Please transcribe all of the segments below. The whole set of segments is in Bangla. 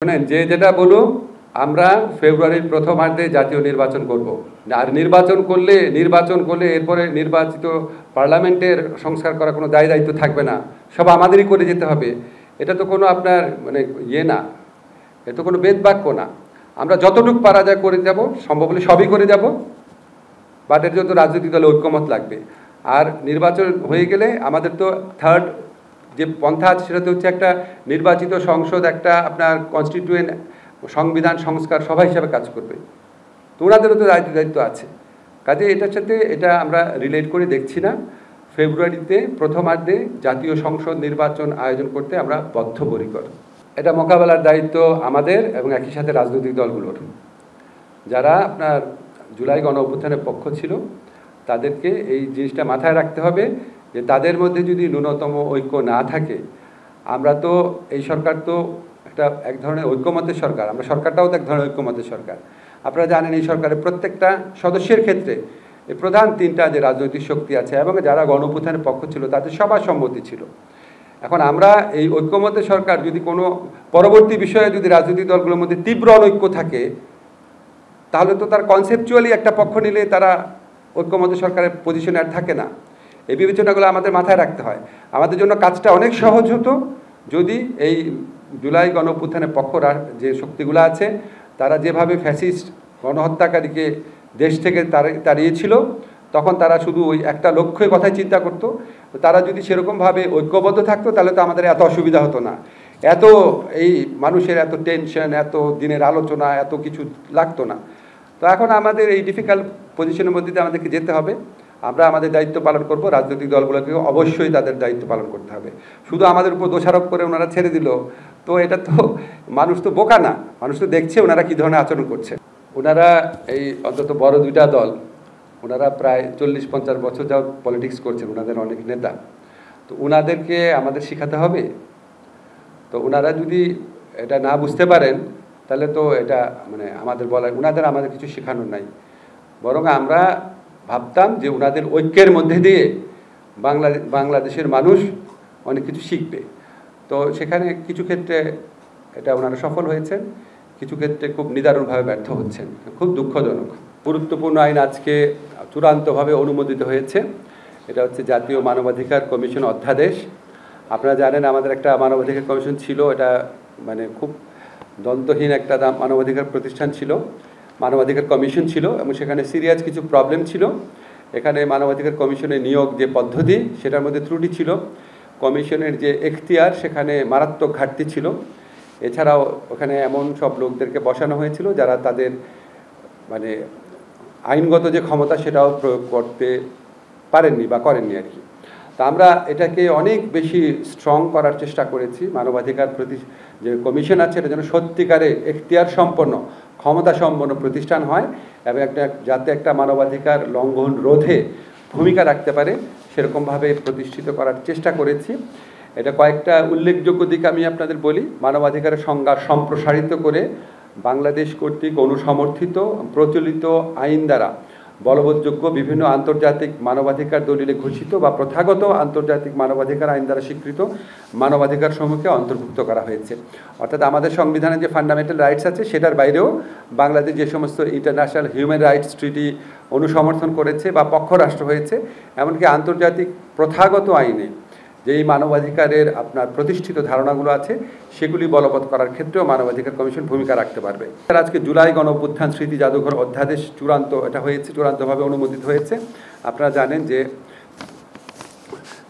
শুনেন, যেটা বলুন, আমরা ফেব্রুয়ারির প্রথমার্ধে জাতীয় নির্বাচন করব। আর নির্বাচন করলে এরপরে নির্বাচিত পার্লামেন্টের সংস্কার করার কোনো দায়িত্ব থাকবে না, সব আমাদেরই করে যেতে হবে। এটা তো কোনো আপনার মানে না, এটা কোনো বেদবাক্য না। আমরা যতটুকু পারা যায় করে যাব, সম্ভব হলে সবই করে যাব, বাট এর জন্য রাজনৈতিক দলে ঐক্যমত লাগবে। আর নির্বাচন হয়ে গেলে আমাদের তো থার্ড যে পন্থা আছে সেটা তো হচ্ছে একটা নির্বাচিত সংসদ, একটা আপনার কনস্টিটিউয়েন্ট সংবিধান সংস্কার সভা হিসাবে কাজ করবে। তো ওনাদেরও তো দায়িত্ব আছে। কাজে এটার সাথে এটা আমরা রিলেট করে দেখছি না। ফেব্রুয়ারিতে প্রথমার্ধে জাতীয় সংসদ নির্বাচন আয়োজন করতে আমরা বদ্ধপরিকর। এটা মোকাবেলার দায়িত্ব আমাদের এবং একই সাথে রাজনৈতিক দলগুলোর। যারা আপনার জুলাই গণ অভ্যুত্থানের পক্ষ ছিল তাদেরকে এই জিনিসটা মাথায় রাখতে হবে যে তাদের মধ্যে যদি ন্যূনতম ঐক্য না থাকে, আমরা তো এই সরকার তো এক ধরনের ঐক্যমতের সরকার, আমরা সরকারটাও তো এক ধরনের ঐক্যমতের সরকার। আপনারা জানেন এই সরকারের প্রত্যেকটা সদস্যের ক্ষেত্রে এই প্রধান তিনটা যে রাজনৈতিক শক্তি আছে এবং যারা গণ অভ্যুত্থানের পক্ষ ছিল তাদের সবার সম্মতি ছিল। এখন আমরা এই ঐক্যমতের সরকার যদি কোনো পরবর্তী বিষয়ে যদি রাজনৈতিক দলগুলোর মধ্যে তীব্র অনৈক্য থাকে, তাহলে তো তার কনসেপচুয়ালি একটা পক্ষ নিলে তারা ঐক্যমতের সরকারের পজিশনে আর থাকে না। এই বিবেচনাগুলো আমাদের মাথায় রাখতে হয়। আমাদের জন্য কাজটা অনেক সহজ হতো যদি এই জুলাই গণ অভ্যুত্থানের পক্ষরা যে শক্তিগুলো আছে তারা যেভাবে ফ্যাসিস্ট গণহত্যাকারীকে দেশ থেকে তাড়িয়েছিল, তখন তারা শুধু ওই একটা লক্ষ্যের কথাই চিন্তা করতো। তারা যদি সেরকমভাবে ঐক্যবদ্ধ থাকতো তাহলে তো আমাদের এত অসুবিধা হতো না, এত এই মানুষের এত টেনশন, এত দিনের আলোচনা, এত কিছু লাগতো না। তো এখন আমাদের এই ডিফিকাল্ট পজিশনের মধ্যে দিয়ে আমাদেরকে যেতে হবে। আমরা আমাদের দায়িত্ব পালন করব, রাজনৈতিক দলগুলোকে অবশ্যই তাদের দায়িত্ব পালন করতে হবে। শুধু আমাদের উপর দোষারোপ করে ওনারা ছেড়ে দিল, তো এটা তো মানুষ তো বোকা না, মানুষ তো দেখছে ওনারা কী ধরনের আচরণ করছে। ওনারা এই অন্তত বড় দুইটা দল, ওনারা প্রায় 40-50 বছর যাওয়ার পলিটিক্স করছেন, ওনাদের অনেক নেতা। তো ওনাদেরকে আমাদের শেখাতে হবে। তো ওনারা যদি এটা না বুঝতে পারেন তাহলে তো এটা মানে আমাদের আমাদের কিছু শেখানোর নাই। বরং আমরা ভাবতাম যে ওনাদের ঐক্যের মধ্যে দিয়ে বাংলাদেশের মানুষ অনেক কিছু শিখবে। তো সেখানে কিছু ক্ষেত্রে এটা ওনারা সফল হয়েছেন, কিছু ক্ষেত্রে খুব নিদারুণভাবে ব্যর্থ হচ্ছেন, খুব দুঃখজনক। গুরুত্বপূর্ণ আইন আজকে চূড়ান্তভাবে অনুমোদিত হয়েছে। এটা হচ্ছে জাতীয় মানবাধিকার কমিশন অধ্যাদেশ। আপনারা জানেন আমাদের একটা মানবাধিকার কমিশন ছিল, এটা মানে খুব দন্তহীন একটা মানবাধিকার প্রতিষ্ঠান ছিল, মানবাধিকার কমিশন ছিল, এবং সেখানে সিরিয়াস কিছু প্রবলেম ছিল। এখানে মানবাধিকার কমিশনের নিয়োগ যে পদ্ধতি সেটার মধ্যে ত্রুটি ছিল, কমিশনের যে এখতিয়ার সেখানে মারাত্মক ঘাটতি ছিল। এছাড়াও ওখানে এমন সব লোকদেরকে বসানো হয়েছিল যারা তাদের মানে আইনগত যে ক্ষমতা সেটাও প্রয়োগ করতে পারেননি বা করেননি আর কি। তা আমরা এটাকে অনেক বেশি স্ট্রং করার চেষ্টা করেছি। মানবাধিকার যে কমিশন আছে এটা যেন সত্যিকারে এখতিয়ার সম্পন্ন, ক্ষমতা সম্পন্ন প্রতিষ্ঠান হয় এবং যাতে একটা মানবাধিকার লঙ্ঘন রোধে ভূমিকা রাখতে পারে সেরকমভাবে প্রতিষ্ঠিত করার চেষ্টা করেছি। এটা কয়েকটা উল্লেখযোগ্য দিক আমি আপনাদের বলি। মানবাধিকারের সংজ্ঞা সম্প্রসারিত করে বাংলাদেশ কর্তৃক অনুসমর্থিত প্রচলিত আইন দ্বারা বলবৎযোগ্য বিভিন্ন আন্তর্জাতিক মানবাধিকার দলিলে ঘোষিত বা প্রথাগত আন্তর্জাতিক মানবাধিকার আইন দ্বারা স্বীকৃত মানবাধিকার সমূহকে অন্তর্ভুক্ত করা হয়েছে। অর্থাৎ আমাদের সংবিধানে যে ফান্ডামেন্টাল রাইটস আছে সেটার বাইরেও বাংলাদেশ যে সমস্ত ইন্টারন্যাশনাল হিউম্যান রাইটস ট্রিটি অনুসমর্থন করেছে বা পক্ষরাষ্ট্র হয়েছে, এমনকি আন্তর্জাতিক প্রথাগত আইনে যেই মানবাধিকারের আপনার প্রতিষ্ঠিত ধারণাগুলো আছে সেগুলি বলবৎ করার ক্ষেত্রেও মানবাধিকার কমিশন ভূমিকা রাখতে পারবে। আজকে জুলাই গণ অভ্যুত্থান স্মৃতি জাদুঘর অধ্যাদেশ চূড়ান্তভাবে অনুমোদিত হয়েছে। আপনারা জানেন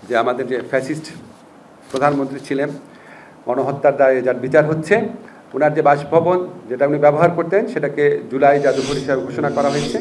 যে আমাদের যে ফ্যাসিস্ট প্রধানমন্ত্রী ছিলেন, গণহত্যার দায়ে যার বিচার হচ্ছে, ওনার যে বাসভবন যেটা উনি ব্যবহার করতেন সেটাকে জুলাই জাদুঘর হিসাবে ঘোষণা করা হয়েছে।